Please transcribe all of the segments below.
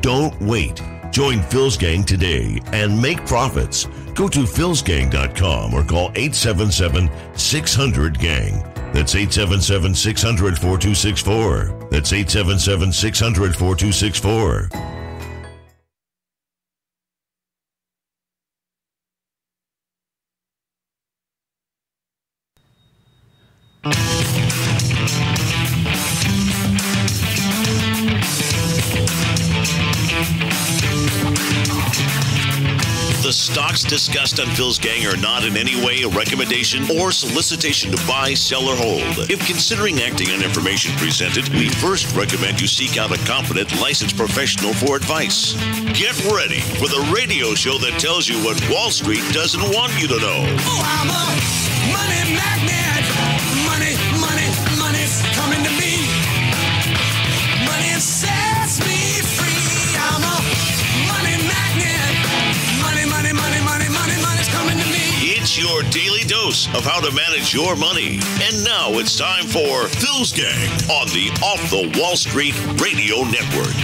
Don't wait. Join Phil's Gang today and make profits. Go to philsgang.com or call 877-600-GANG. That's 877-600-4264. That's 877-600-4264. The stocks discussed on Phil's Gang are not in any way a recommendation or solicitation to buy, sell, or hold. If considering acting on information presented, we first recommend you seek out a competent, licensed professional for advice. Get ready for the radio show that tells you what Wall Street doesn't want you to know. Oh, I'm a money magnet. Money, money, money's coming to me. Money sets me free. I'm a money magnet. Money, money, money, money, money, money's coming to me. It's your daily dose of how to manage your money. And now it's time for Phil's Gang on the Off the Wall Street Radio Network.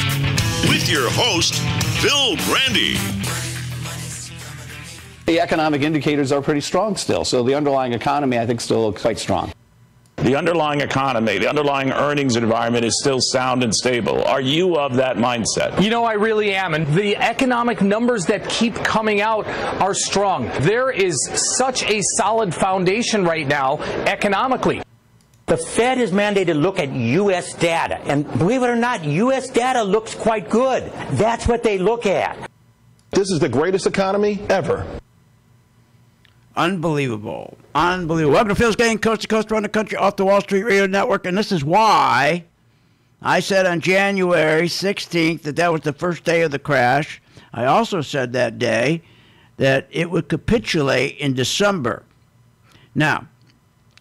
With your host, Phil Grandy. The economic indicators are pretty strong still, so the underlying economy, I think, still looks quite strong. The underlying economy, the underlying earnings environment is still sound and stable. Are you of that mindset? You know, I really am. And the economic numbers that keep coming out are strong. There is such a solid foundation right now economically. The Fed is mandated to look at U.S. data. And believe it or not, U.S. data looks quite good. That's what they look at. This is the greatest economy ever. Unbelievable. Unbelievable. Welcome to Phil's Gang, coast to coast around the country, off the Wall Street Radio Network. And this is why I said on January 16th that was the first day of the crash. I also said that day that it would capitulate in December. Now,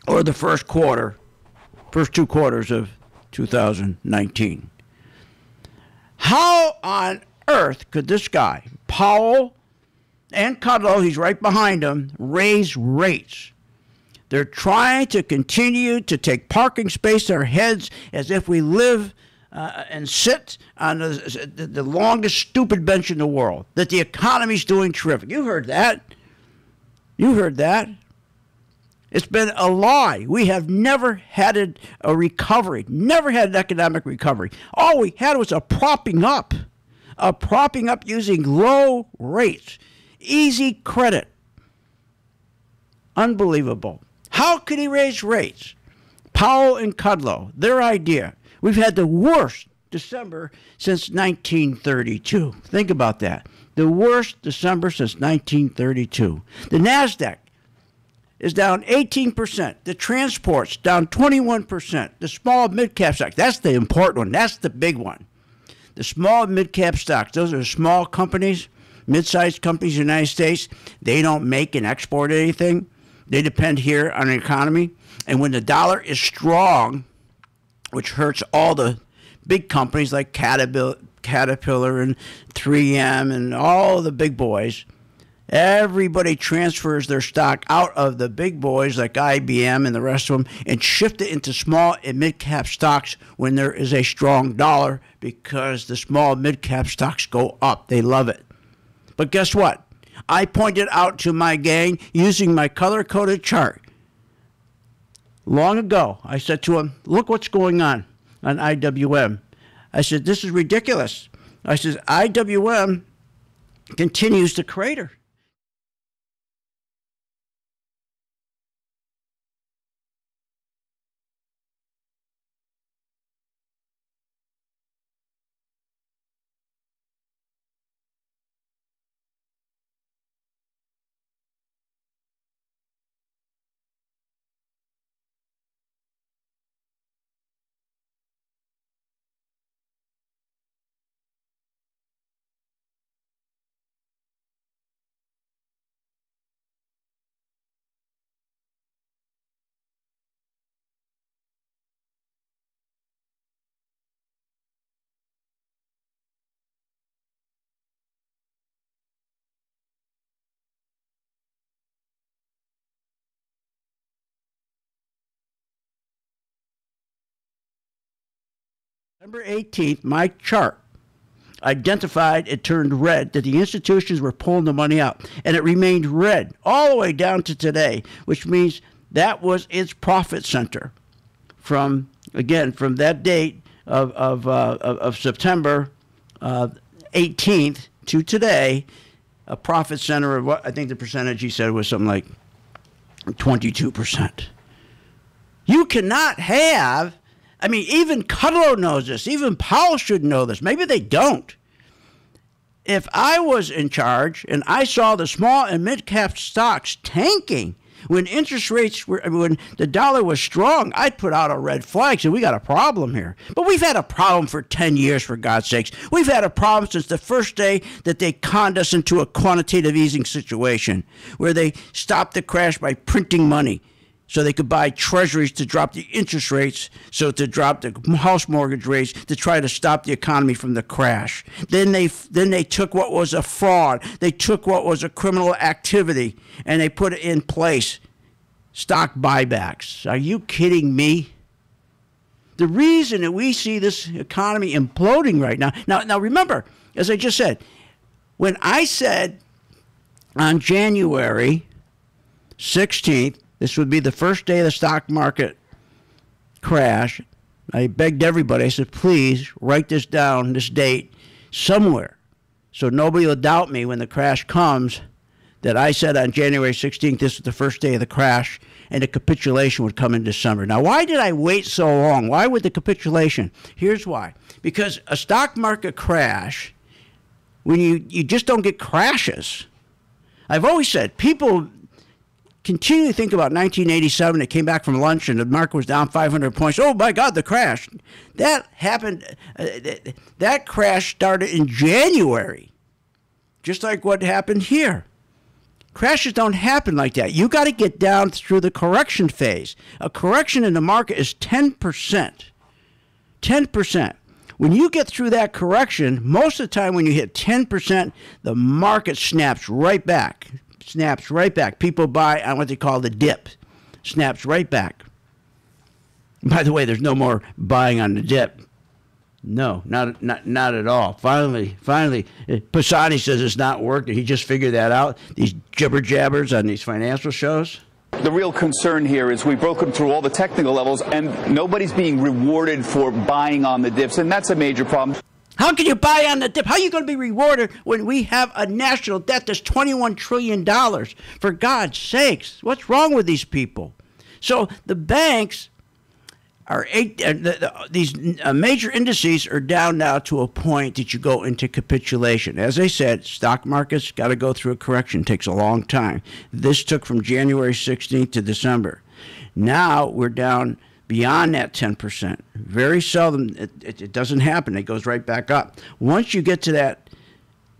or the first two quarters of 2019. How on earth could this guy, Powell, and Kudlow, he's right behind him, raise rates? They're trying to continue to take parking space to our heads as if we live and sit on the longest stupid bench in the world, that the economy's doing terrific. You heard that. You heard that. It's been a lie. We have never had a recovery, never had an economic recovery. All we had was a propping up using low rates. Easy credit. Unbelievable. How could he raise rates? Powell and Kudlow, their idea. We've had the worst December since 1932. Think about that. The worst December since 1932. The NASDAQ is down 18%. The transports down 21%. The small mid-cap stocks, that's the important one. That's the big one. The small mid-cap stocks, those are small companies, mid-sized companies in the United States. They don't make and export anything. They depend here on the economy. And when the dollar is strong, which hurts all the big companies like Caterpillar and 3M and all the big boys, everybody transfers their stock out of the big boys like IBM and the rest of them and shift it into small and mid-cap stocks when there is a strong dollar, because the small mid-cap stocks go up. They love it. But guess what? I pointed out to my gang using my color-coded chart. Long ago, I said to him, look what's going on IWM. I said, this is ridiculous. I said, IWM continues to crater. December 18th, my chart identified it turned red, that the institutions were pulling the money out. And it remained red all the way down to today, which means that was its profit center from that date of September 18th to today, a profit center of what I think the percentage he said was something like 22%. You cannot have, I mean, even Kudlow knows this. Even Powell should know this. Maybe they don't. If I was in charge and I saw the small and mid-cap stocks tanking when interest rates were, when the dollar was strong, I'd put out a red flag. So we got a problem here. But we've had a problem for 10 years, for God's sakes. We've had a problem since the first day that they conned us into a quantitative easing situation where they stopped the crash by printing money so they could buy treasuries to drop the interest rates, so to drop the house mortgage rates to try to stop the economy from the crash. Then they took what was a fraud, they took what was a criminal activity, and they put it in place. Stock buybacks. Are you kidding me? The reason that we see this economy imploding right now remember, as I just said, when I said on January 16th, this would be the first day of the stock market crash, I begged everybody, I said, please write this down, this date, somewhere, so nobody will doubt me when the crash comes, that I said on January 16th, this is the first day of the crash, and the capitulation would come in December. Now, why did I wait so long? Why would the capitulation? Here's why. Because a stock market crash, when you just don't get crashes. I've always said, people continue to think about 1987. It came back from lunch and the market was down 500 points. Oh, my God, the crash. That happened. That crash started in January, just like what happened here. Crashes don't happen like that. You got to get down through the correction phase. A correction in the market is 10%. 10%. When you get through that correction, most of the time when you hit 10%, the market snaps right back. Snaps right back. People buy on what they call the dip. Snaps right back. By the way, there's no more buying on the dip. No, not at all. Finally, Pisani says it's not working. He just figured that out. These jibber jabbers on these financial shows. The real concern here is we've broken through all the technical levels and nobody's being rewarded for buying on the dips, and that's a major problem. How can you buy on the dip? How are you going to be rewarded when we have a national debt that's $21 trillion? For God's sakes, what's wrong with these people? So the banks are, these major indices are down now to a point that you go into capitulation. As I said, stock markets got to go through a correction. It takes a long time. This took from January 16th to December. Now we're down beyond that 10%. Very seldom it doesn't happen. It goes right back up. Once you get to that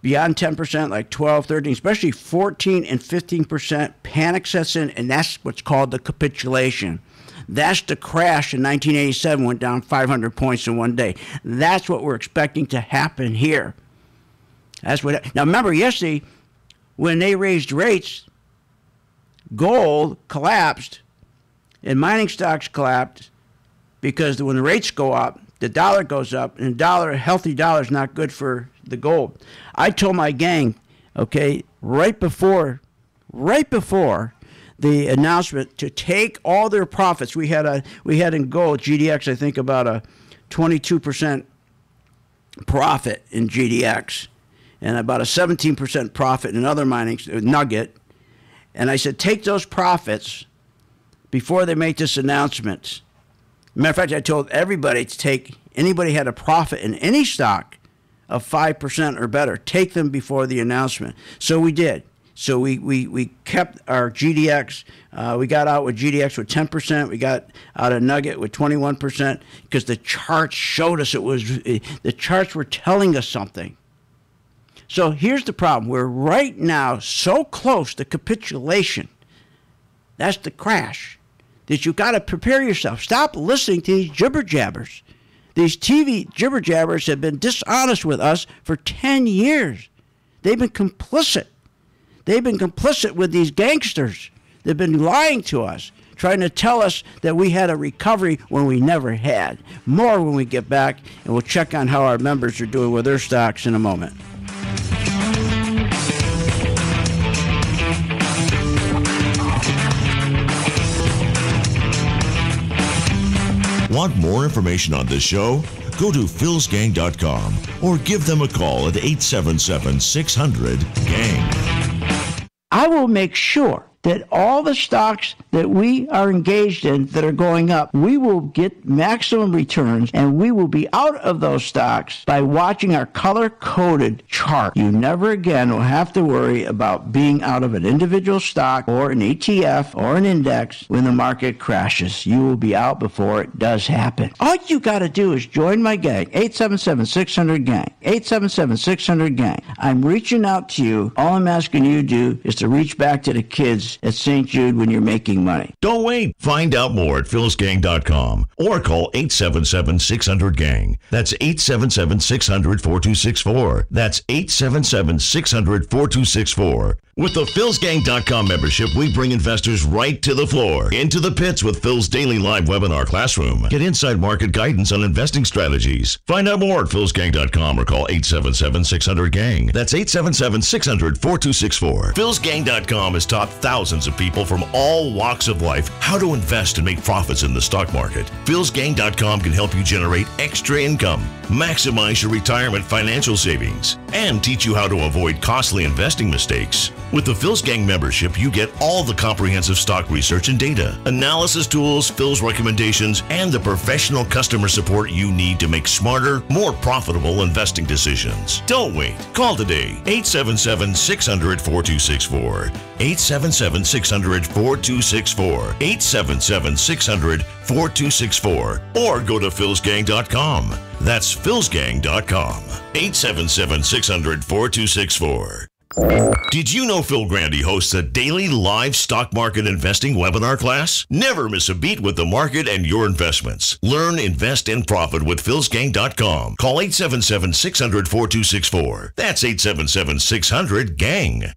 beyond 10%, like 12, 13, especially 14 and 15%, panic sets in, and that's what's called the capitulation. That's the crash in 1987, went down 500 points in one day. That's what we're expecting to happen here. That's what. Now remember, yesterday, when they raised rates, gold collapsed, and mining stocks collapsed because when the rates go up, the dollar goes up, and a healthy dollar is not good for the gold. I told my gang, okay, right before the announcement to take all their profits. We had in gold, GDX, I think about a 22% profit in GDX and about a 17% profit in other mining, Nugget. And I said, take those profits before they make this announcement. Matter of fact, I told everybody to take, anybody had a profit in any stock of 5% or better, take them before the announcement. So we did. So we kept our GDX. We got out with GDX with 10%. We got out of Nugget with 21% because the charts showed us the charts were telling us something. So here's the problem. We're right now so close to capitulation. That's the crash. That you got to prepare yourself. Stop listening to these jibber jabbers. These TV jibber jabbers have been dishonest with us for 10 years. They've been complicit. They've been complicit with these gangsters. They've been lying to us. trying to tell us that we had a recovery when we never had. More when we get back, and we'll check on how our members are doing with their stocks in a moment. Want more information on this show? Go to philsgang.com or give them a call at 877-600-GANG. I will make sure that all the stocks that we are engaged in that are going up, we will get maximum returns, and we will be out of those stocks by watching our color-coded chart. You never again will have to worry about being out of an individual stock or an ETF or an index when the market crashes. You will be out before it does happen. All you got to do is join my gang, 877-600-GANG, 877-600-GANG. I'm reaching out to you. All I'm asking you to do is to reach back to the kids at St. Jude when you're making money. Don't wait. Find out more at philsgang.com or call 877-600-GANG. That's 877-600-4264. That's 877-600-4264. With the philsgang.com membership, we bring investors right to the floor, into the pits with Phil's daily live webinar classroom. Get inside market guidance on investing strategies. Find out more at philsgang.com or call 877-600-GANG. That's 877-600-4264. philsgang.com has taught thousands of people from all walks of life how to invest and make profits in the stock market. philsgang.com can help you generate extra income, maximize your retirement financial savings, and teach you how to avoid costly investing mistakes. With the Phil's Gang membership, you get all the comprehensive stock research and data, analysis tools, Phil's recommendations, and the professional customer support you need to make smarter, more profitable investing decisions. Don't wait. Call today, 877-600-4264. 877-600-4264. 877-600-4264. Or go to philsgang.com. That's philsgang.com. 877-600-4264. Did you know Phil Grandy hosts a daily live stock market investing webinar class? Never miss a beat with the market and your investments. Learn, invest, and profit with philsgang.com. Call 877-600-4264. That's 877-600-GANG.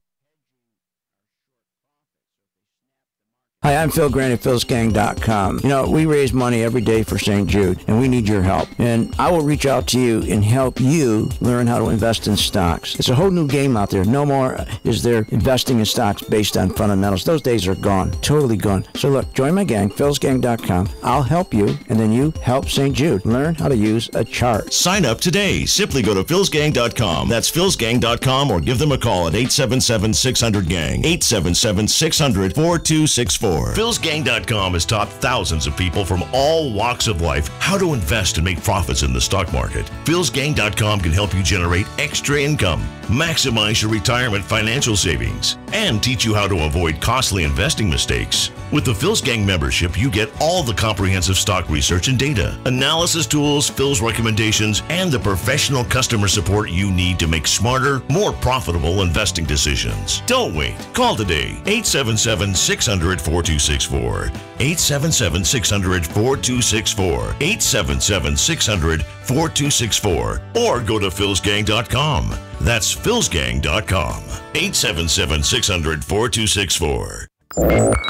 Hi, I'm Phil Grant at philsgang.com. You know, we raise money every day for St. Jude, and we need your help. And I will reach out to you and help you learn how to invest in stocks. It's a whole new game out there. No more is there investing in stocks based on fundamentals. Those days are gone, totally gone. So look, join my gang, philsgang.com. I'll help you, and then you help St. Jude. Learn how to use a chart. Sign up today. Simply go to philsgang.com. That's philsgang.com, or give them a call at 877-600-GANG. 877-600-4264. philsgang.com has taught thousands of people from all walks of life how to invest and make profits in the stock market. philsgang.com can help you generate extra income, maximize your retirement financial savings, and teach you how to avoid costly investing mistakes. With the Phil's Gang membership, you get all the comprehensive stock research and data, analysis tools, Phil's recommendations, and the professional customer support you need to make smarter, more profitable investing decisions. Don't wait. Call today, 877-600-4264. 877-600-4264. 877-600-4264. Or go to philsgang.com. That's philsgang.com. 877-600-4264.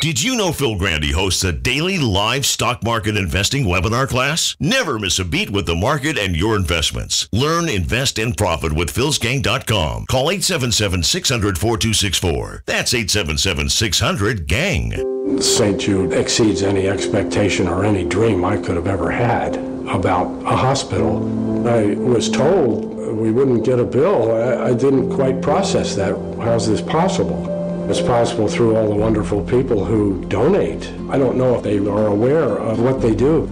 Did you know Phil Grandy hosts a daily live stock market investing webinar class? Never miss a beat with the market and your investments. Learn, invest, and profit with philsgang.com. Call 877-600-4264. That's 877-600-GANG. St. Jude exceeds any expectation or any dream I could have ever had about a hospital. I was told we wouldn't get a bill. I didn't quite process that. How's this possible? It's possible through all the wonderful people who donate. I don't know if they are aware of what they do,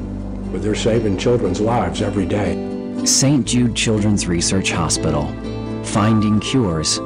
but they're saving children's lives every day. St. Jude Children's Research Hospital. Finding cures.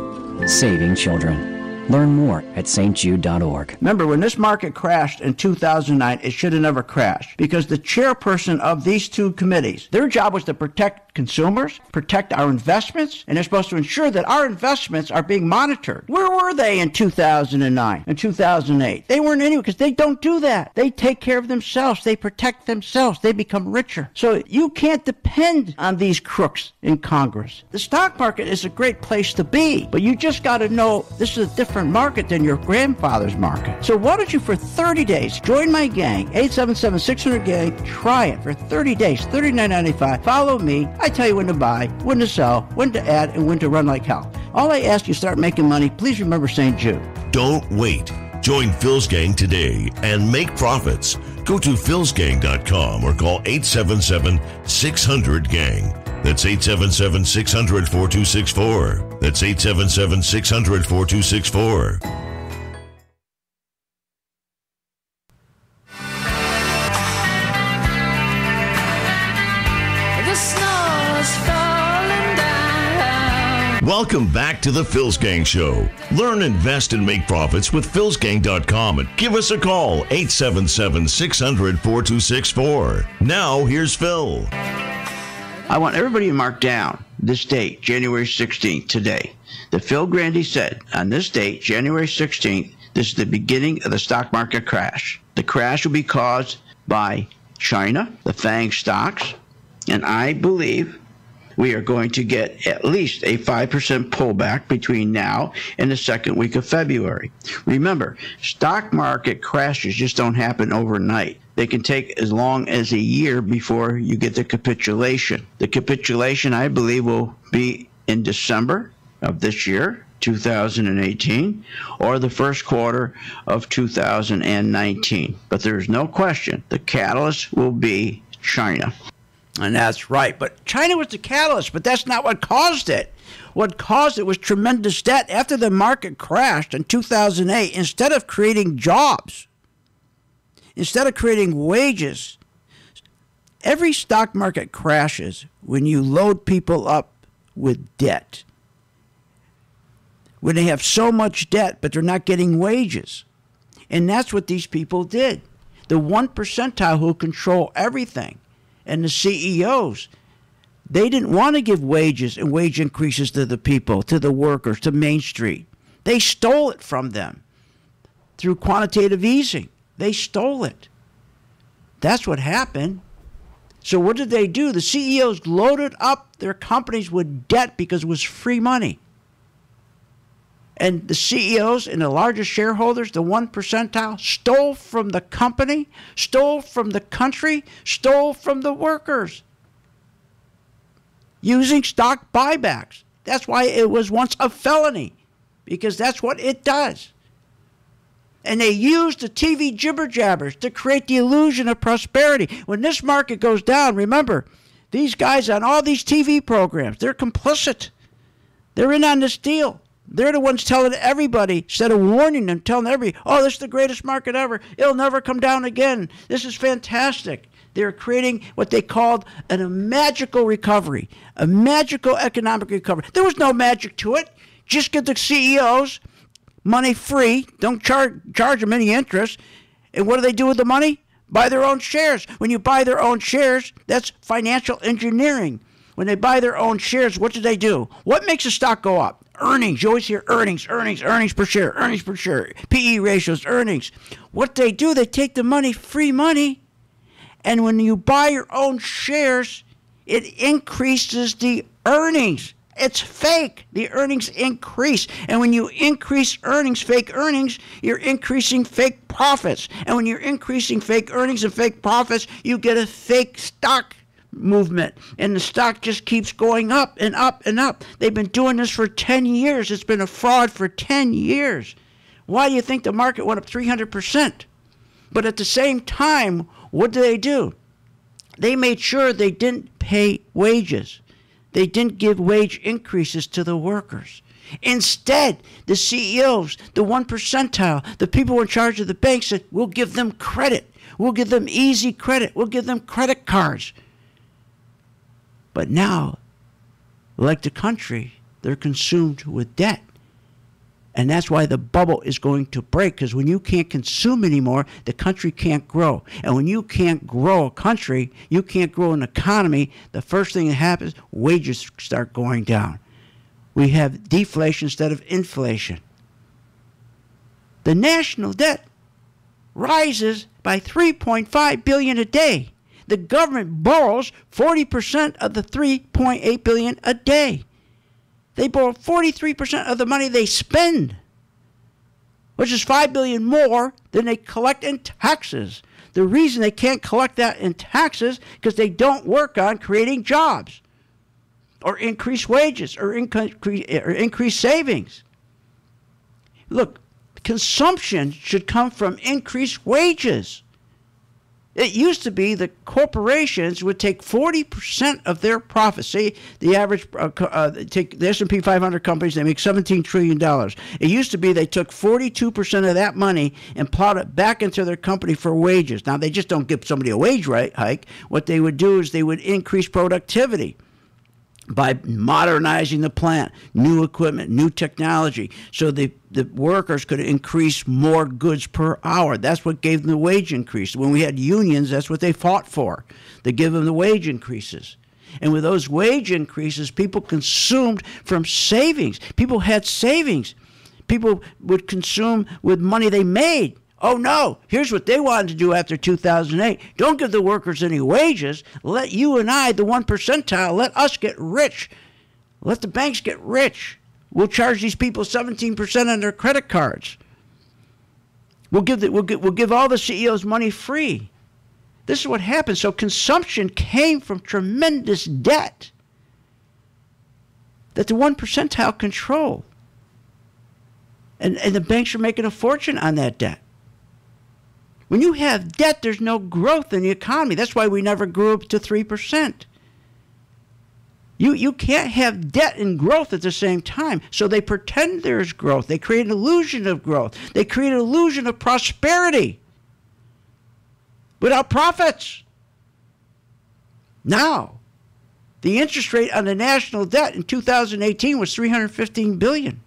Saving children. Learn more at stjude.org. Remember, when this market crashed in 2009, it should have never crashed because the chairperson of these two committees, their job was to protect consumers, protect our investments, and they're supposed to ensure that our investments are being monitored. Where were they in 2009 and 2008? They weren't anywhere because they don't do that. They take care of themselves. They protect themselves. They become richer. So you can't depend on these crooks in Congress. The stock market is a great place to be, but you just got to know this is a different market than your grandfather's market. So why don't you, for 30 days, join my gang, 877-600-GANG. Try it for 30 days, $39.95. Follow me. I tell you when to buy, when to sell, when to add, and when to run like hell. All I ask you, start making money. Please remember St. Jude. Don't wait. Join Phil's Gang today and make profits. Go to philsgang.com or call 877-600-GANG. That's 877-600-4264. That's 877-600-4264. Welcome back to the Phil's Gang Show. Learn, invest, and make profits with philsgang.com and give us a call, 877-600-4264. Now, here's Phil. I want everybody to mark down this date, January 16th, today. The Phil Grandy said, on this date, January 16th, this is the beginning of the stock market crash. The crash will be caused by China, the FANG stocks, and I believe we are going to get at least a 5% pullback between now and the second week of February. Remember, stock market crashes just don't happen overnight. They can take as long as a year before you get the capitulation. The capitulation, I believe, will be in December of this year, 2018, or the first quarter of 2019. But there's no question the catalyst will be China. And that's right. But China was the catalyst, but that's not what caused it. What caused it was tremendous debt. After the market crashed in 2008, instead of creating jobs, instead of creating wages, every stock market crashes when you load people up with debt. When they have so much debt, but they're not getting wages. And that's what these people did. The 1 percentile who control everything. And the CEOs, they didn't want to give wages and wage increases to the people, to the workers, to Main Street. They stole it from them through quantitative easing. They stole it. That's what happened. So what did they do? The CEOs loaded up their companies with debt because it was free money. And the CEOs and the largest shareholders, the 1 percentile, stole from the company, stole from the country, stole from the workers using stock buybacks. That's why it was once a felony, because that's what it does. And they used the TV jibber-jabbers to create the illusion of prosperity. When this market goes down, remember, these guys on all these TV programs, they're complicit. They're in on this deal. They're the ones telling everybody, instead of warning them, telling everybody, oh, this is the greatest market ever. It'll never come down again. This is fantastic. They're creating what they called a magical recovery, a magical economic recovery. There was no magic to it. Just give the CEOs money free. Don't charge them any interest. And what do they do with the money? Buy their own shares. When you buy their own shares, that's financial engineering. When they buy their own shares, what do they do? What makes a stock go up? Earnings. You always hear earnings per share, PE ratios, earnings. What they do, they take the money, free money, and when you buy your own shares, it increases the earnings. It's fake. The earnings increase. And when you increase earnings, fake earnings, you're increasing fake profits. And when you're increasing fake earnings and fake profits, you get a fake stock movement, and the stock just keeps going up and up and up. They've been doing this for 10 years. It's been a fraud for 10 years. Why do you think the market went up 300%? But at the same time, what do? They made sure they didn't pay wages. They didn't give wage increases to the workers. Instead, the CEOs, the 1 percentile, the people who are in charge of the bank said, we'll give them credit. We'll give them easy credit. We'll give them credit cards. But now, like the country, they're consumed with debt. And that's why the bubble is going to break, because when you can't consume anymore, the country can't grow. And when you can't grow a country, you can't grow an economy, the first thing that happens, wages start going down. We have deflation instead of inflation. The national debt rises by $3.5 billion a day. The government borrows 40% of the $3.8 billion a day. They borrow 43% of the money they spend, which is $5 billion more than they collect in taxes. The reason they can't collect that in taxes because they don't work on creating jobs or increase wages or increase savings. Look, consumption should come from increased wages. It used to be that corporations would take 40% of their profits. Say the average, take the S&P 500 companies, they make $17 trillion. It used to be they took 42% of that money and plowed it back into their company for wages. Now, they just don't give somebody a wage hike. What they would do is they would increase productivity by modernizing the plant, new equipment, new technology, so the workers could increase more goods per hour. That's what gave them the wage increase. When we had unions, that's what they fought for. They give them the wage increases. And with those wage increases, people consumed from savings. People had savings. People would consume with money they made. Oh, no, here's what they wanted to do after 2008. Don't give the workers any wages. Let you and I, the 1 percentile, let us get rich. Let the banks get rich. We'll charge these people 17% on their credit cards. We'll give all the CEOs money free. This is what happened. So consumption came from tremendous debt that the 1 percentile control. And the banks are making a fortune on that debt. When you have debt, there's no growth in the economy. That's why we never grew up to 3%. You can't have debt and growth at the same time. So they pretend there's growth. They create an illusion of growth. They create an illusion of prosperity without profits. Now, the interest rate on the national debt in 2018 was $315 billion.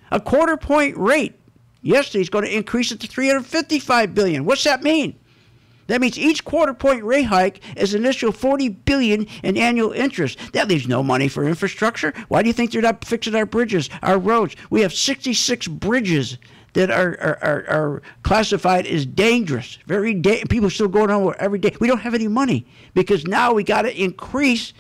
A quarter-point rate. Yesterday, he's going to increase it to $355 billion. What's that mean? That means each quarter-point rate hike is an initial $40 billion in annual interest. That leaves no money for infrastructure. Why do you think they're not fixing our bridges, our roads? We have 66 bridges that are classified as dangerous. People still going on every day. We don't have any money because now we got to increase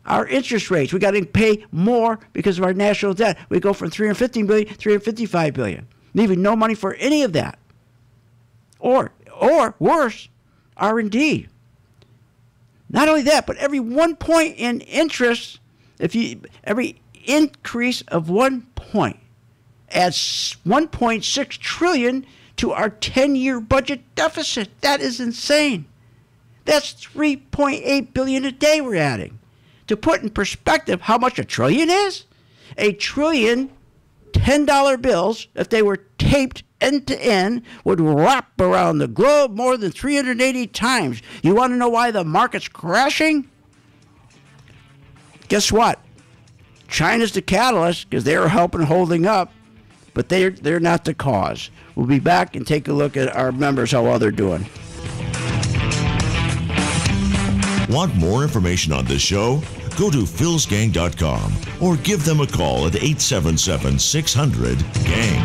our interest rates. We got to pay more because of our national debt. We go from $315 billion to $355 billion. Leaving no money for any of that. Or worse, R&D. Not only that, but every 1 point in interest, every increase of 1 point adds $1.6 trillion to our 10-year budget deficit. That is insane. That's $3.8 billion a day we're adding. To put in perspective how much a trillion is, a trillion $10 bills, if they were taped end to end, would wrap around the globe more than 380 times. You want to know why the market's crashing? Guess what? China's the catalyst because they're helping holding up, but they're not the cause. We'll be back and take a look at our members, how well they're doing. Want more information on this show? Go to philsgang.com or give them a call at 877-600-GANG.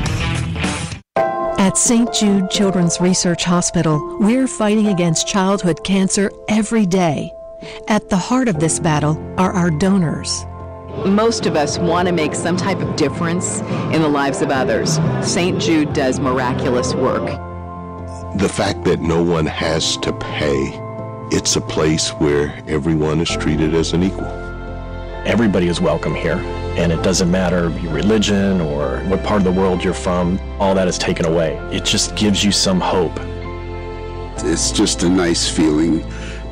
At St. Jude Children's Research Hospital, we're fighting against childhood cancer every day. At the heart of this battle are our donors. Most of us want to make some type of difference in the lives of others. St. Jude does miraculous work. The fact that no one has to pay, it's a place where everyone is treated as an equal. Everybody is welcome here, and it doesn't matter your religion or what part of the world you're from, all that is taken away. It just gives you some hope. It's just a nice feeling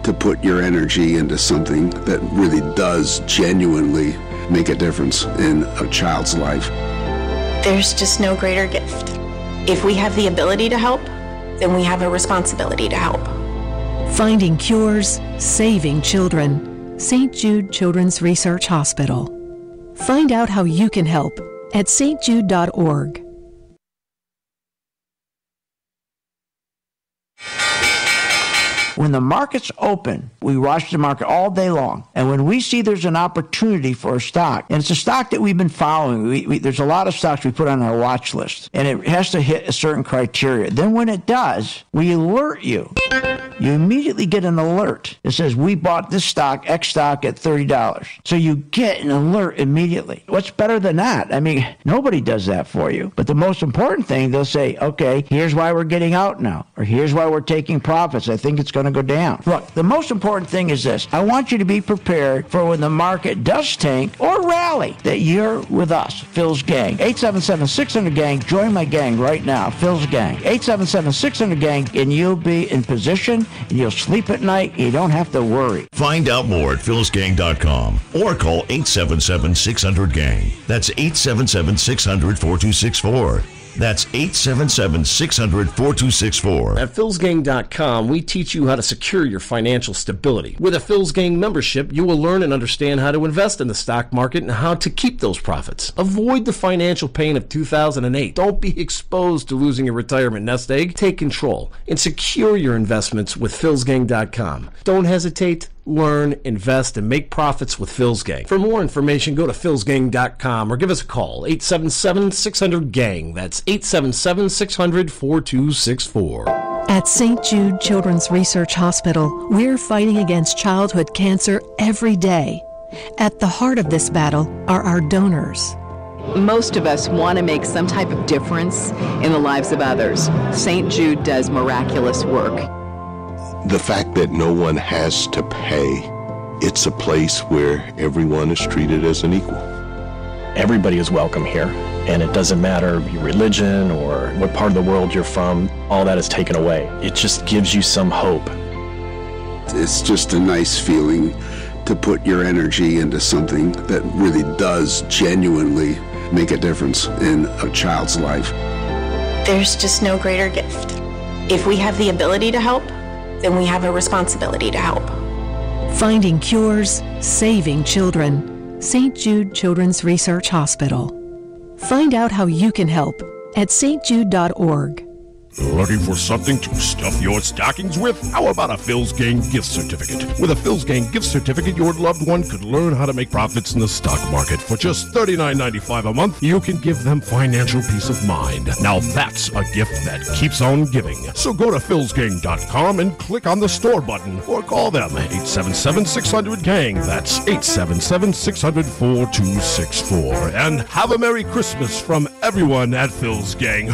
to put your energy into something that really does genuinely make a difference in a child's life. There's just no greater gift. If we have the ability to help, then we have a responsibility to help. Finding cures, saving children. St. Jude Children's Research Hospital. Find out how you can help at stjude.org. When the market's open, we watch the market all day long. And when we see there's an opportunity for a stock, and it's a stock that we've been following, there's a lot of stocks we put on our watch list, and it has to hit a certain criteria. Then when it does, we alert you. You immediately get an alert that says, we bought this stock, X stock, at $30. So you get an alert immediately. What's better than that? I mean, nobody does that for you. But the most important thing, they'll say, okay, here's why we're getting out now, or here's why we're taking profits. I think it's going to go down. Look, the most important thing is this. I want you to be prepared for when the market does tank or rally, that you're with us, Phil's Gang. 877-600-GANG. Join my gang right now, Phil's Gang. 877-600-GANG, and you'll be in position, and you'll sleep at night. You don't have to worry. Find out more at philsgang.com or call 877-600-GANG. That's 877-600-4264. That's 877-600-4264. At philsgang.com, we teach you how to secure your financial stability. With a Phil's Gang membership, you will learn and understand how to invest in the stock market and how to keep those profits. Avoid the financial pain of 2008. Don't be exposed to losing your retirement nest egg. Take control and secure your investments with philsgang.com. Don't hesitate. Learn, invest, and make profits with Phil's Gang. For more information, go to philsgang.com or give us a call, 877-600-GANG. That's 877-600-4264. At St. Jude Children's Research Hospital, we're fighting against childhood cancer every day. At the heart of this battle are our donors. Most of us want to make some type of difference in the lives of others. St. Jude does miraculous work. The fact that no one has to pay, it's a place where everyone is treated as an equal. Everybody is welcome here, and it doesn't matter your religion or what part of the world you're from. All that is taken away. It just gives you some hope. It's just a nice feeling to put your energy into something that really does genuinely make a difference in a child's life. There's just no greater gift. If we have the ability to help, then we have a responsibility to help. Finding cures, saving children. St. Jude Children's Research Hospital. Find out how you can help at stjude.org. Looking for something to stuff your stockings with? How about a Phil's Gang gift certificate? With a Phil's Gang gift certificate, your loved one could learn how to make profits in the stock market. For just $39.95 a month, you can give them financial peace of mind. Now that's a gift that keeps on giving. So go to philsgang.com and click on the store button or call them 877-600-GANG. That's 877-600-4264. And have a Merry Christmas from everyone at Phil's Gang.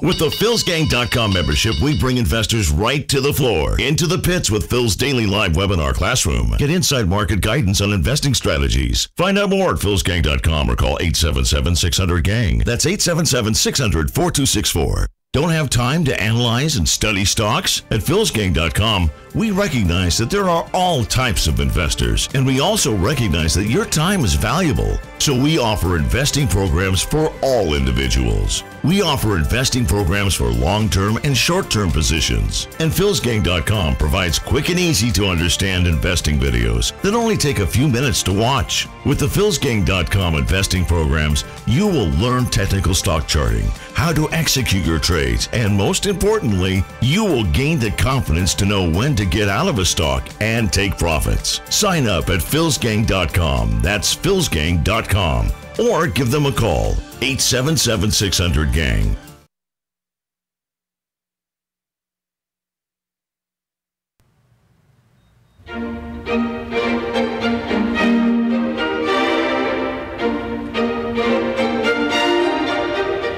With the philsgang.com membership, we bring investors right to the floor, into the pits with Phil's daily live webinar classroom. Get inside market guidance on investing strategies. Find out more at philsgang.com or call 877-600-GANG. That's 877-600-4264. Don't have time to analyze and study stocks? At philsgang.com, we recognize that there are all types of investors, and we also recognize that your time is valuable. So we offer investing programs for all individuals. We offer investing programs for long-term and short-term positions. And philsgang.com provides quick and easy to understand investing videos that only take a few minutes to watch. With the philsgang.com investing programs, you will learn technical stock charting, how to execute your trades, and most importantly, you will gain the confidence to know when to get out of a stock and take profits. Sign up at philsgang.com. That's philsgang.com. Or give them a call, 877-600-GANG.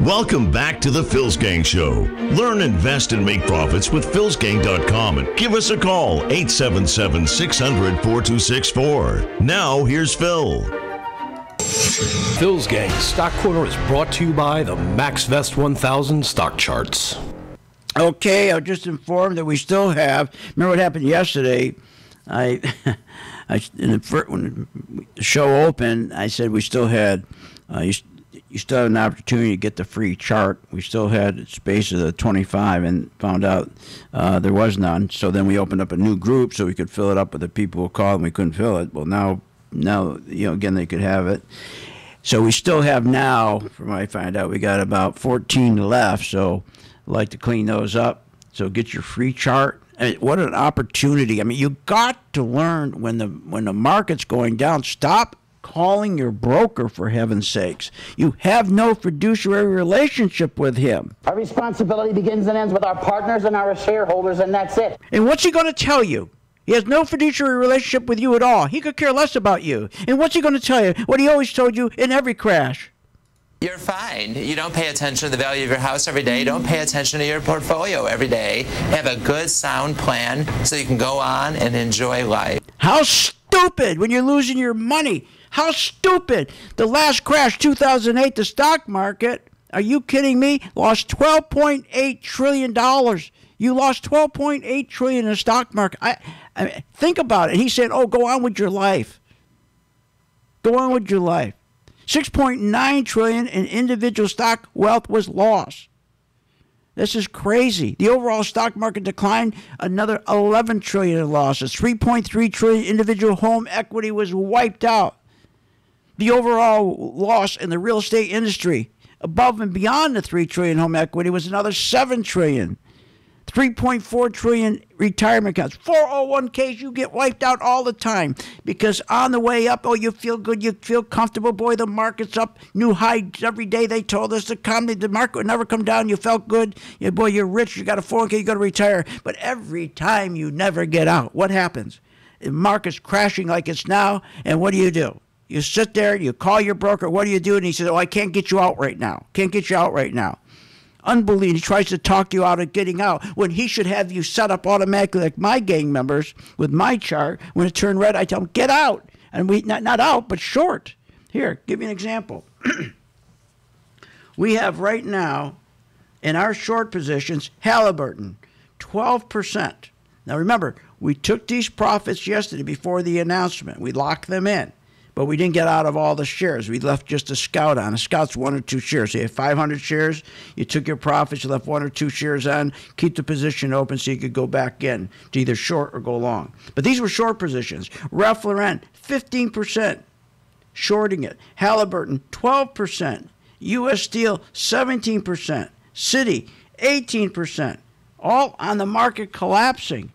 Welcome back to the Phil's Gang Show. Learn, invest, and make profits with philsgang.com and give us a call, 877-600-4264. Now, here's Phil. Phil's Gang Stock Corner is brought to you by the MaxVest 1000 Stock Charts. Okay, I was just informed that we still have. Remember what happened yesterday? When the show opened, I said we still had. You still have an opportunity to get the free chart. We still had space of the 25 and found out there was none. So then we opened up a new group so we could fill it up with the people who called and we couldn't fill it. Well, now again, they could have it. So we still have now, from what I find out, we got about 14 left. So I'd like to clean those up. So get your free chart. I mean, what an opportunity. I mean, you got to learn when the market's going down. Stop calling your broker, for heaven's sakes. You have no fiduciary relationship with him. Our responsibility begins and ends with our partners and our shareholders, and that's it. And what's he going to tell you? He has no fiduciary relationship with you at all. He could care less about you. And what's he going to tell you? What he always told you in every crash. You're fine. You don't pay attention to the value of your house every day. You don't pay attention to your portfolio every day. Have a good, sound plan so you can go on and enjoy life. How stupid when you're losing your money. How stupid. The last crash, 2008, the stock market, are you kidding me? Lost $12.8 trillion. You lost $12.8 trillion in the stock market. I mean, think about it. He said, oh, go on with your life. Go on with your life. $6.9 trillion in individual stock wealth was lost. This is crazy. The overall stock market declined, another $11 trillion in losses. $3.3 trillion individual home equity was wiped out. The overall loss in the real estate industry, above and beyond the $3 trillion home equity, was another $7 trillion. 3.4 trillion retirement accounts. 401ks, you get wiped out all the time because on the way up, oh, you feel good, you feel comfortable. Boy, the market's up, new highs every day. They told us the market would never come down. You felt good. Boy, you're rich. You got a 401k, you got to retire. But every time you never get out, what happens? The market's crashing like it's now, and what do? You sit there, you call your broker, what do you do? And he says, oh, I can't get you out right now. Can't get you out right now. Unbelievable. He tries to talk you out of getting out when he should have you set up automatically like my gang members with my chart. When it turned red, I tell them, get out. And we not out, but short. Here, give you an example. We have right now in our short positions, Halliburton, 12%. Now remember, we took these profits yesterday before the announcement. We locked them in. But we didn't get out of all the shares. We left just a scout on. A scout's 1 or 2 shares. So you have 500 shares. You took your profits. You left 1 or 2 shares on. Keep the position open so you could go back in to either short or go long. But these were short positions. Ralph Lauren, 15% shorting it. Halliburton, 12%. U.S. Steel, 17%. Citi, 18%. All on the market collapsing.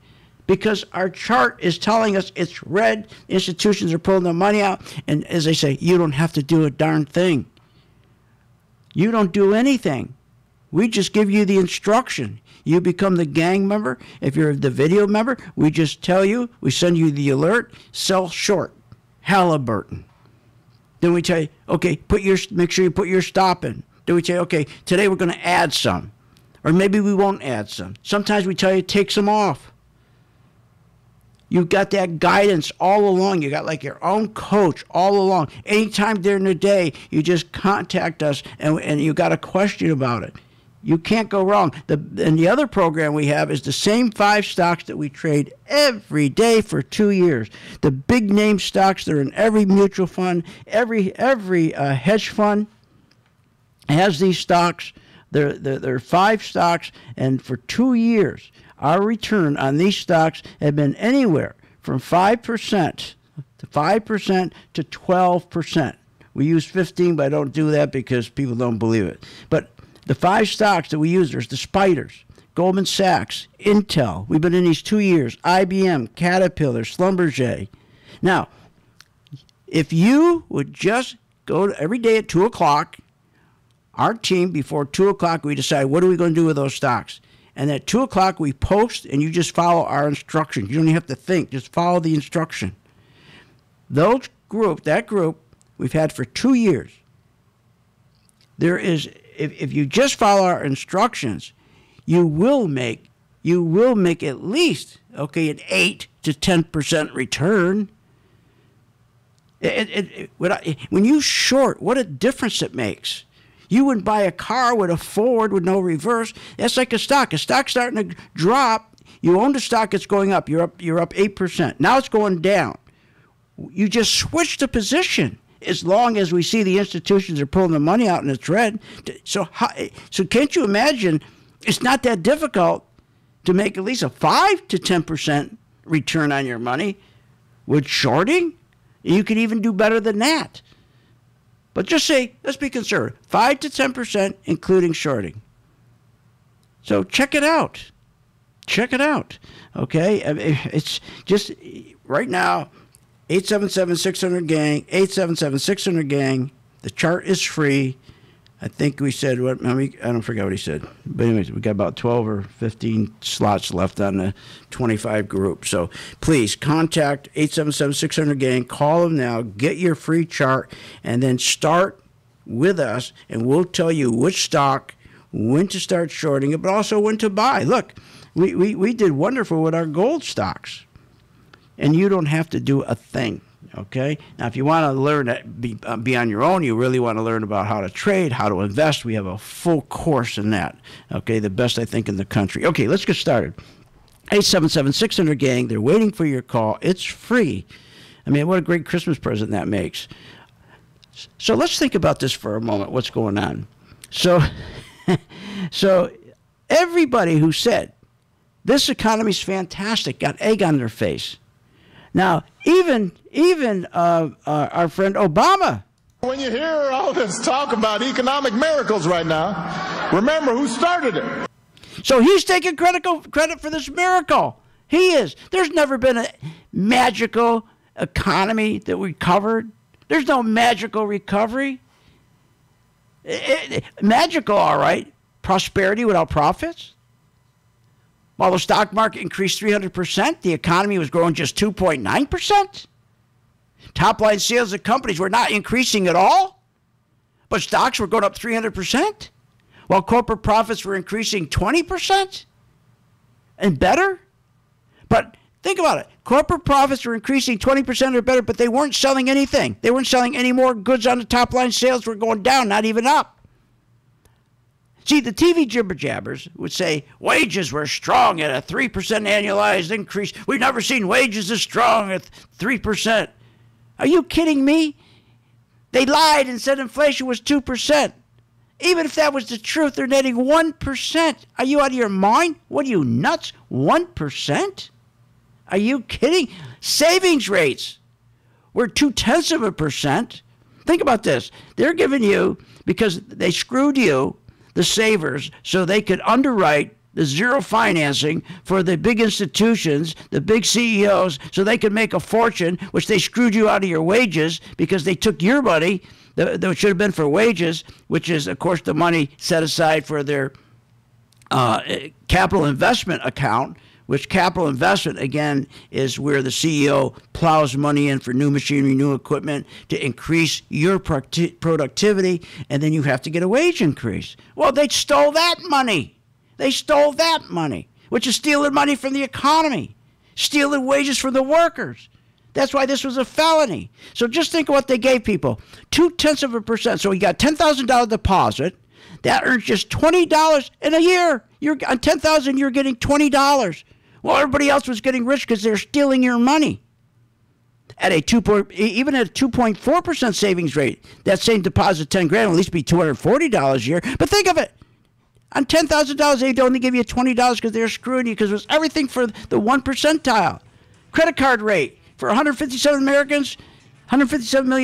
Because our chart is telling us it's red, institutions are pulling their money out, and as they say, you don't have to do a darn thing. You don't do anything. We just give you the instruction. You become the gang member. If you're the video member, we just tell you, we send you the alert, sell short, Halliburton. Then we tell you, okay, make sure you put your stop in. Then we tell you, okay, today we're going to add some. Or maybe we won't add some. Sometimes we tell you, take some off. You've got that guidance all along. You got like your own coach all along. Anytime during the day, you just contact us and you got a question about it. You can't go wrong. And the other program we have is the same 5 stocks that we trade every day for 2 years. The big name stocks that are in every mutual fund, every hedge fund has these stocks. They're 5 stocks, and for 2 years, our return on these stocks have been anywhere from 5% to 12%. We use 15, but I don't do that because people don't believe it. But the 5 stocks that we use, there's the spiders, Goldman Sachs, Intel. We've been in these 2 years. IBM, Caterpillar, Schlumberger. Now, if you would just go every day at 2 o'clock, our team, before 2 o'clock, we decide what are we going to do with those stocks. And at 2 o'clock, we post, and you just follow our instructions. You don't even have to think. Just follow the instruction. That group, we've had for 2 years. There is, if you just follow our instructions, you will make at least, okay, an 8 to 10% return. When you short, what a difference it makes. You wouldn't buy a car with a forward with no reverse. That's like a stock. A stock's starting to drop. You own the stock, it's going up. You're up 8%. Now it's going down. You just switch the position as long as we see the institutions are pulling the money out and it's red. So can't you imagine? It's not that difficult to make at least a 5 to 10% return on your money with shorting. You could even do better than that. But just say, let's be conservative, 5 to 10%, including shorting. So check it out. Check it out. Okay? I mean, it's just right now, 877-600-GANG, 877-600-GANG. The chart is free. I think we said, I don't forget what he said. But anyways, we got about 12 or 15 slots left on the 25 group. So please contact 877-600-GANG. Call them now. Get your free chart. And then start with us. And we'll tell you which stock, when to start shorting it, but also when to buy. Look, we did wonderful with our gold stocks. And you don't have to do a thing. Okay. Now, if you want to learn that, be on your own, you really want to learn about how to trade, how to invest, we have a full course in that. Okay. The best, I think, in the country. Okay. Let's get started. 877-600-GANG. They're waiting for your call. It's free. I mean, what a great Christmas present that makes. So let's think about this for a moment. What's going on? So everybody who said this economy's fantastic got egg on their face. Now, even our friend Obama. When you hear all this talk about economic miracles right now, remember who started it. So he's taking credit for this miracle. He is. There's never been a magical economy that we covered. There's no magical recovery. Magical, all right. Prosperity without profits. While the stock market increased 300%, the economy was growing just 2.9%. Top-line sales of companies were not increasing at all, but stocks were going up 300%, while corporate profits were increasing 20% and better. But think about it. Corporate profits were increasing 20% or better, but they weren't selling anything. They weren't selling any more goods on the top-line. Sales were going down, not even up. See, the TV jibber-jabbers would say wages were strong at a 3% annualized increase. We've never seen wages as strong at 3%. Are you kidding me? They lied and said inflation was 2%. Even if that was the truth, they're netting 1%. Are you out of your mind? What are you, nuts? 1%? Are you kidding? Savings rates were 0.2%. Think about this. They're giving you, because they screwed you, the savers, so they could underwrite the zero financing for the big institutions, the big CEOs, so they could make a fortune, which they screwed you out of your wages because they took your money that should have been for wages, which is, of course, the money set aside for their capital investment account, which capital investment, again, is where the CEO plows money in for new machinery, new equipment to increase your productivity, and then you have to get a wage increase. Well, they stole that money. They stole that money, which is stealing money from the economy, stealing wages from the workers. That's why this was a felony. So just think of what they gave people. 0.2%. So you got $10,000 deposit. That earns just $20 in a year. You're on $10,000, you're getting $20. Well, everybody else was getting rich because they're stealing your money. At even at a 2.4% savings rate, that same deposit, $10,000, will at least be $240 a year. But think of it. On $10,000, they'd only give you $20 because they're screwing you because it was everything for the 1%. Credit card rate for 157 million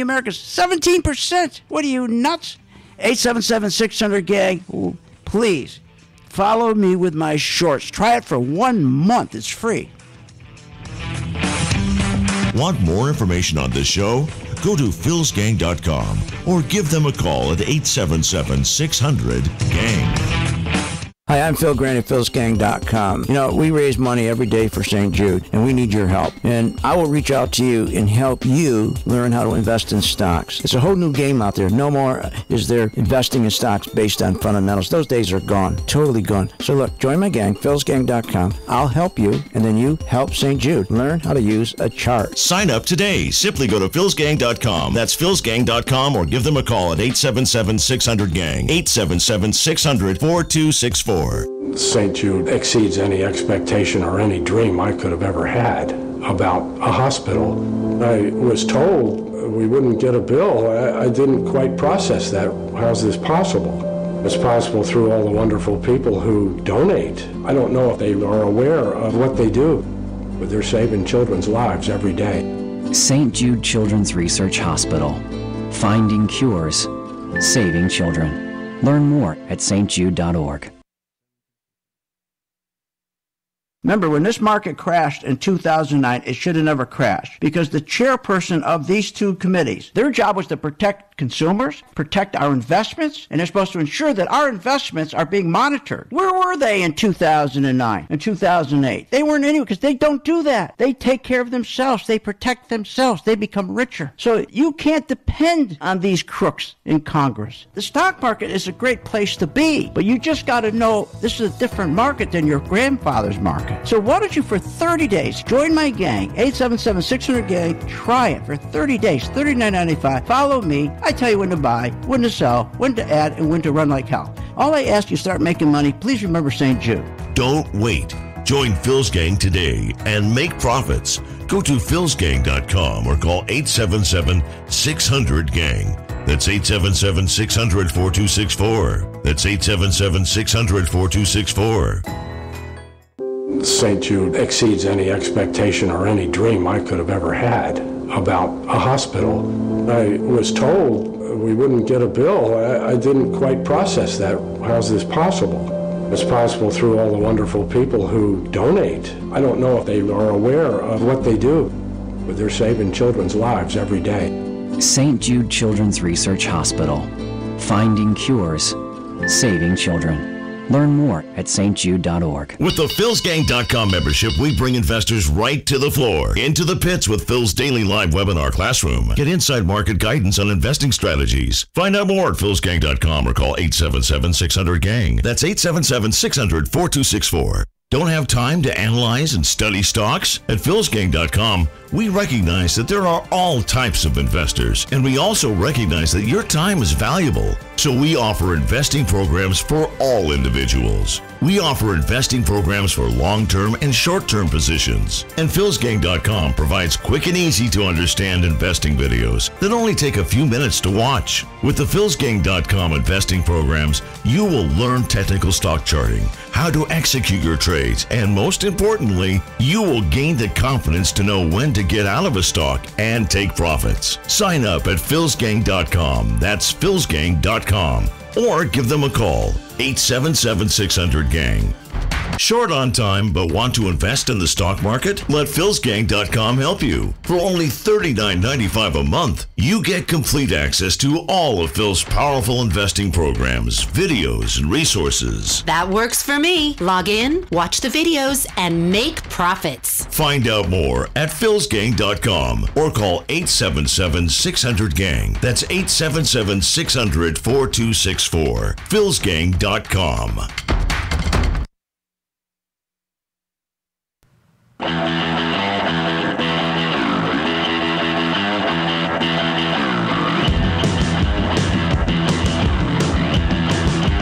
Americans, 17%. What are you, nuts? 877-600-GANG. Please follow me with my shorts. Try it for 1 month. It's free. Want more information on this show? Go to philsgang.com or give them a call at 877-600-GANG. Hi, I'm Phil Grant at philsgang.com. You know, we raise money every day for St. Jude, and we need your help. And I will reach out to you and help you learn how to invest in stocks. It's a whole new game out there. No more is there investing in stocks based on fundamentals. Those days are gone, totally gone. So look, join my gang, philsgang.com. I'll help you, and then you help St. Jude. Learn how to use a chart. Sign up today. Simply go to philsgang.com. That's philsgang.com, or give them a call at 877-600-GANG, 877-600-4264. St. Jude exceeds any expectation or any dream I could have ever had about a hospital. I was told we wouldn't get a bill. I didn't quite process that. How's this possible? It's possible through all the wonderful people who donate. I don't know if they are aware of what they do, but they're saving children's lives every day. St. Jude Children's Research Hospital. Finding cures, saving children. Learn more at stjude.org. Remember, when this market crashed in 2009, it should have never crashed because the chairperson of these two committees, their job was to protect consumers, protect our investments, and they're supposed to ensure that our investments are being monitored. Where were they in 2009 and 2008? They weren't anywhere because they don't do that. They take care of themselves. They protect themselves. They become richer. So you can't depend on these crooks in Congress. The stock market is a great place to be, but you just got to know this is a different market than your grandfather's market. So why don't you, for 30 days, join my gang, 877-600-GANG, try it for 30 days, $39.95. Follow me. I tell you when to buy, when to sell, when to add, and when to run like hell. All I ask you, start making money. Please remember St. Jude. Don't wait. Join Phil's Gang today and make profits. Go to philsgang.com or call 877-600-GANG. That's 877-600-4264. That's 877-600-4264. St. Jude exceeds any expectation or any dream I could have ever had about a hospital. I was told we wouldn't get a bill. I didn't quite process that. How's this possible? It's possible through all the wonderful people who donate. I don't know if they are aware of what they do, but they're saving children's lives every day. St. Jude Children's Research Hospital. Finding cures, saving children. Learn more at stjude.org. With the philsgang.com membership, we bring investors right to the floor, into the pits with Phil's daily live webinar classroom. Get inside market guidance on investing strategies. Find out more at philsgang.com or call 877-600-GANG. That's 877-600-4264. Don't have time to analyze and study stocks? At philsgang.com, we recognize that there are all types of investors, and we also recognize that your time is valuable. So we offer investing programs for all individuals. We offer investing programs for long-term and short-term positions. And philsgang.com provides quick and easy to understand investing videos that only take a few minutes to watch. With the philsgang.com investing programs, you will learn technical stock charting, how to execute your trades, and most importantly, you will gain the confidence to know when to get out of a stock and take profits. Sign up at philsgang.com. That's philsgang.com. Or give them a call, 877-600-GANG. Short on time but want to invest in the stock market? Let philsgang.com help you. For only $39.95 a month, you get complete access to all of Phil's powerful investing programs, videos, and resources. That works for me. Log in, watch the videos, and make profits. Find out more at philsgang.com or call 877-600-GANG. That's 877-600-4264. philsgang.com.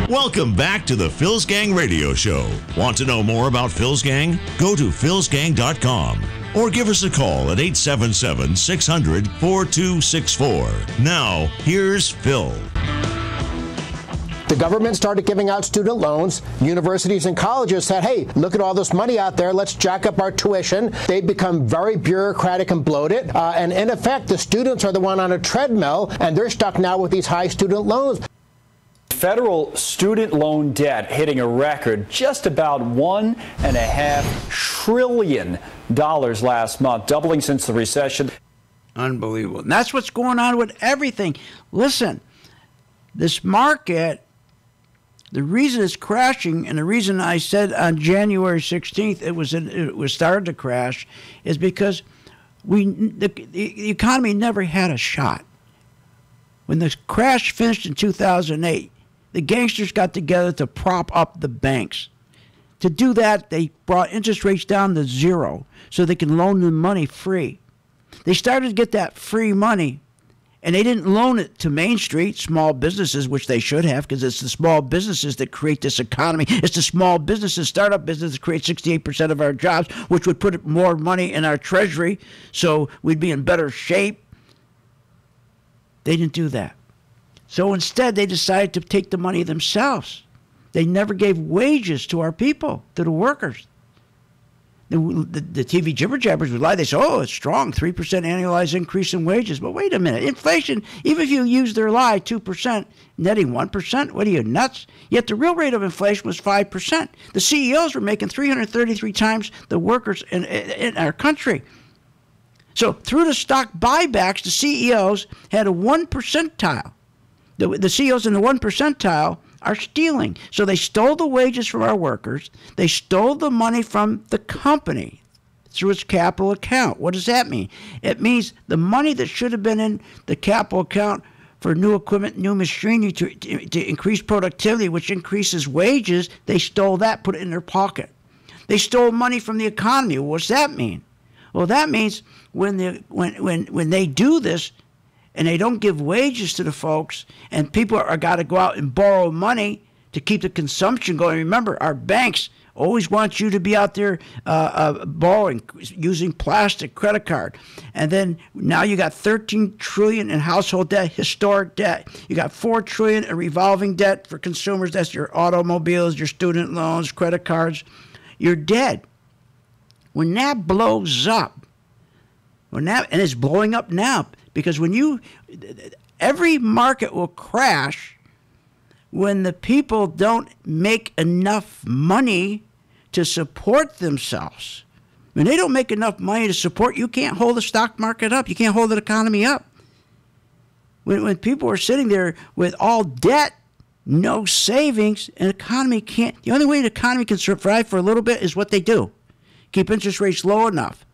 Welcome back to the Phil's Gang Radio Show. Want to know more about Phil's Gang? Go to philsgang.com or give us a call at 877-600-4264. Now, here's Phil. The government started giving out student loans. Universities and colleges said, hey, look at all this money out there. Let's jack up our tuition. They've become very bureaucratic and bloated. And in effect, the students are the one on a treadmill, and they're stuck now with these high student loans. Federal student loan debt hitting a record just about $1.5 trillion last month, doubling since the recession. Unbelievable. And that's what's going on with everything. Listen, this market, the reason it's crashing, and the reason I said on January 16th it was started to crash, is because the economy never had a shot. When the crash finished in 2008, the gangsters got together to prop up the banks. To do that, they brought interest rates down to zero so they can loan them money free. They started to get that free money, and they didn't loan it to Main Street, small businesses, which they should have, because it's the small businesses that create this economy. It's the small businesses, startup businesses that create 68% of our jobs, which would put more money in our treasury, so we'd be in better shape. They didn't do that. So instead, they decided to take the money themselves. They never gave wages to our people, to the workers. The TV jibber-jabbers would lie. They say, oh, it's strong, 3% annualized increase in wages. But wait a minute. Inflation, even if you use their lie, 2%, netting 1%, what are you, nuts? Yet the real rate of inflation was 5%. The CEOs were making 333 times the workers in our country. So through the stock buybacks, the CEOs had a 1 percentile. The CEOs in the 1 percentile are stealing. So they stole the wages from our workers. They stole the money from the company through its capital account. What does that mean? It means the money that should have been in the capital account for new equipment, new machinery to increase productivity, which increases wages, they stole that, put it in their pocket. They stole money from the economy. What's that mean? Well, that means when they do this, and they don't give wages to the folks, and people are got to go out and borrow money to keep the consumption going. Remember, our banks always want you to be out there borrowing, using plastic, credit card. And then now you got $13 trillion in household debt, historic debt. You got $4 trillion in revolving debt for consumers. That's your automobiles, your student loans, credit cards. You're dead. When that blows up, and it's blowing up now, because every market will crash when the people don't make enough money to support themselves. When they don't make enough money to support, you can't hold the stock market up. You can't hold the economy up. When people are sitting there with all debt, no savings, an economy can't. The only way an economy can survive for a little bit is what they do. Keep interest rates low enough.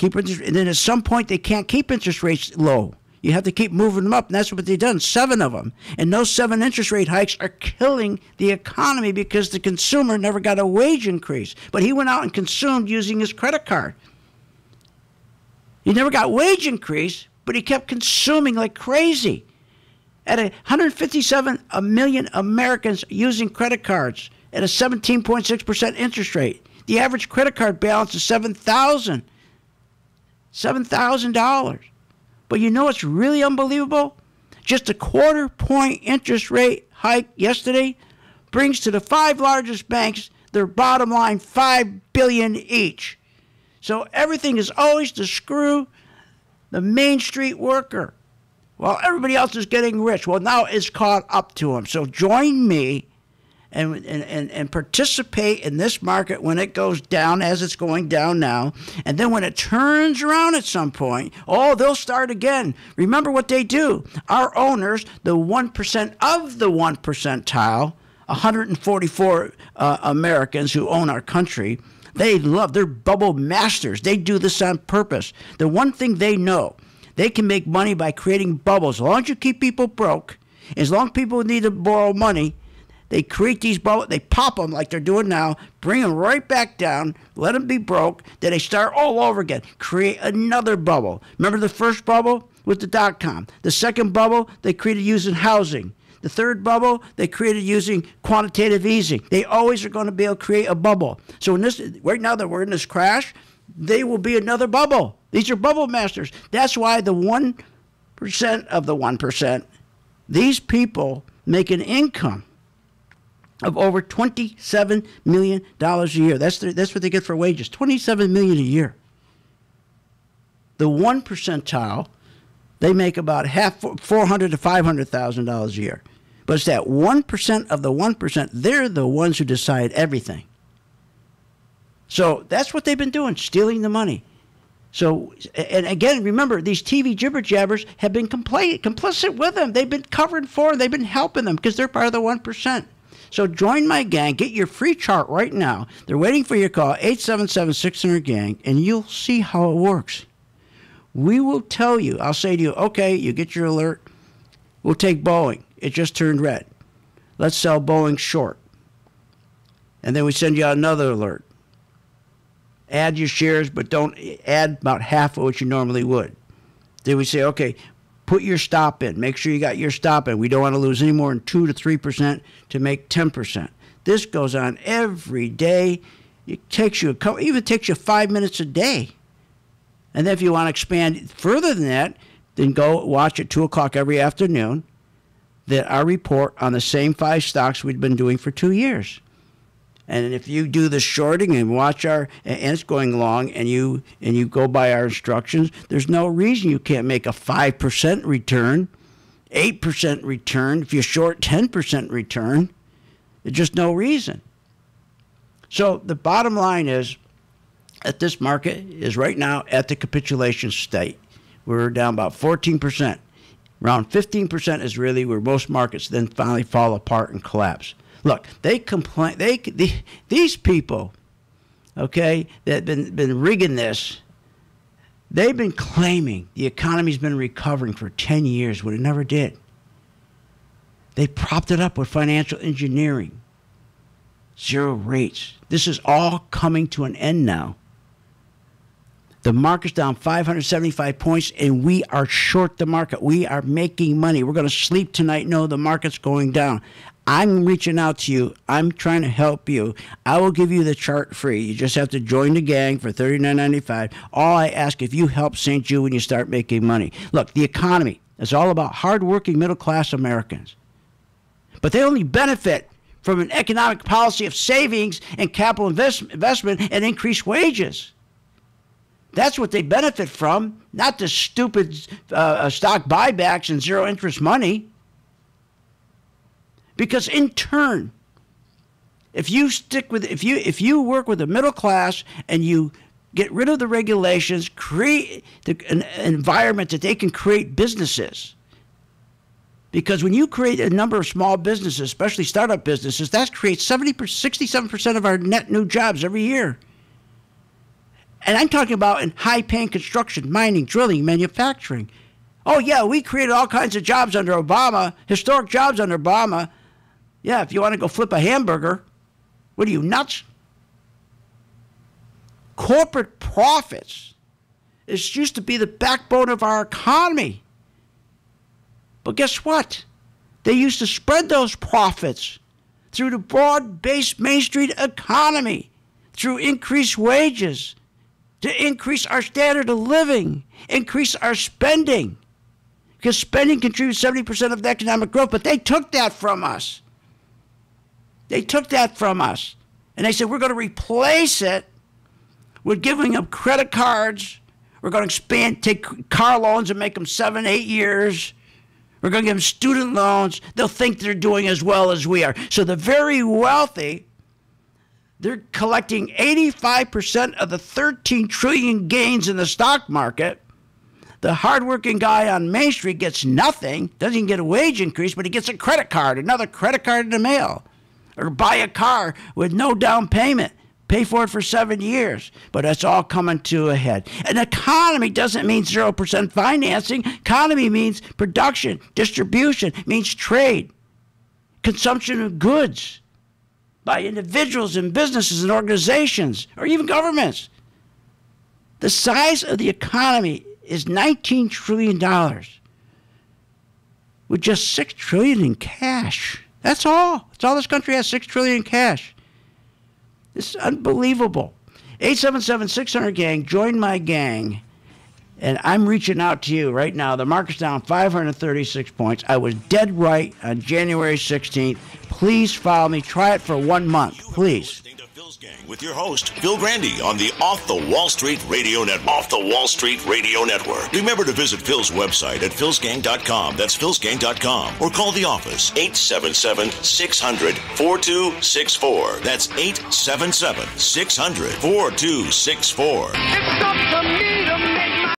And then at some point, they can't keep interest rates low. You have to keep moving them up, and that's what they've done, 7 of them. And those 7 interest rate hikes are killing the economy because the consumer never got a wage increase. But he went out and consumed using his credit card. He never got wage increase, but he kept consuming like crazy. At 157 million Americans using credit cards at a 17.6% interest rate. The average credit card balance is $7,000. But you know what's really unbelievable? Just a 1/4 point interest rate hike yesterday brings to the 5 largest banks their bottom line $5 billion each. So everything is always to screw the Main Street worker while everybody else is getting rich. Well, now it's caught up to them. So join me and participate in this market when it goes down, as it's going down now. And then when it turns around at some point, they'll start again. Remember what they do. Our owners, the 1% of the 1 percentile, 144 Americans who own our country, they're bubble masters. They do this on purpose. The one thing they know, they can make money by creating bubbles. As long as you keep people broke, as long as people need to borrow money, they create these bubbles, they pop them like they're doing now, bring them right back down, let them be broke, then they start all over again, create another bubble. Remember the first bubble with the dot-com. The second bubble, they created using housing. The third bubble, they created using quantitative easing. They always are going to be able to create a bubble. So right now that we're in this crash, they will be another bubble. These are bubble masters. That's why the 1% of the 1%, these people make an income of over $27 million a year. That's what they get for wages, $27 million a year. The 1 percentile, they make about $400,000 to $500,000 a year. But it's that 1% of the 1%, they're the ones who decide everything. So that's what they've been doing, stealing the money. So, and again, remember, these TV jibber-jabbers have been complicit with them. They've been covering for them. They've been helping them because they're part of the 1%. So join my gang. Get your free chart right now. They're waiting for your call, 877-600-GANG, and you'll see how it works. We will tell you. I'll say to you, okay, you get your alert. We'll take Boeing. It just turned red. Let's sell Boeing short. And then we send you out another alert. Add your shares, but don't add about half of what you normally would. Then we say, okay, put your stop in. Make sure you got your stop in. We don't want to lose any more than 2 to 3% to make 10%. This goes on every day. It takes you even takes you 5 minutes a day. And then if you want to expand further than that, then go watch at 2 o'clock every afternoon our report on the same 5 stocks we've been doing for 2 years. And if you do the shorting and watch and it's going along, and you go by our instructions, there's no reason you can't make a 5% return, 8% return. If you short 10% return, there's just no reason. So the bottom line is that this market is right now at the capitulation state. We're down about 14%. Around 15% is really where most markets then finally fall apart and collapse. Look, they complain. These people, okay, that have been rigging this, they've been claiming the economy's been recovering for 10 years when it never did. They propped it up with financial engineering, zero rates. This is all coming to an end now. The market's down 575 points, and we are short the market. We are making money. We're going to sleep tonight. No, the market's going down. I'm reaching out to you. I'm trying to help you. I will give you the chart free. You just have to join the gang for $39.95. All I ask, if you help St. Jude when you start making money. Look, the economy is all about hardworking middle-class Americans. But they only benefit from an economic policy of savings and capital investment and increased wages. That's what they benefit from, not the stupid stock buybacks and zero interest money. Because in turn, if you work with the middle class and you get rid of the regulations, create an environment that they can create businesses. Because when you create a number of small businesses, especially startup businesses, that creates 67% of our net new jobs every year. And I'm talking about in high-paying construction, mining, drilling, manufacturing. Oh, yeah, we created all kinds of jobs under Obama, historic jobs under Obama. Yeah, if you want to go flip a hamburger, what are you, nuts? Corporate profits used to be the backbone of our economy. But guess what? They used to spread those profits through the broad-based Main Street economy, through increased wages, to increase our standard of living, increase our spending. Because spending contributes 70% of the economic growth, but they took that from us. They took that from us. And they said, we're going to replace it with giving them credit cards. We're going to take car loans and make them 7, 8 years. We're going to give them student loans. They'll think they're doing as well as we are. So the very wealthy, they're collecting 85% of the 13 trillion gains in the stock market. The hardworking guy on Main Street gets nothing, doesn't even get a wage increase, but he gets a credit card, another credit card in the mail. Or buy a car with no down payment, pay for it for 7 years. But that's all coming to a head. An economy doesn't mean 0% financing. Economy means production, distribution, means trade, consumption of goods by individuals and businesses and organizations, or even governments. The size of the economy is $19 trillion with just $6 trillion in cash. That's all. That's all this country has, $6 trillion in cash. This is unbelievable. 877-600-GANG, join my gang. And I'm reaching out to you right now. The market's down 536 points. I was dead right on January 16th. Please follow me. Try it for 1 month, please. With your host, Phil Grandy, on the Off the Wall Street Radio Network. Off the Wall Street Radio Network. Remember to visit Phil's website at philsgang.com. That's philsgang.com. Or call the office, 877-600-4264. That's 877-600-4264. It's up to me to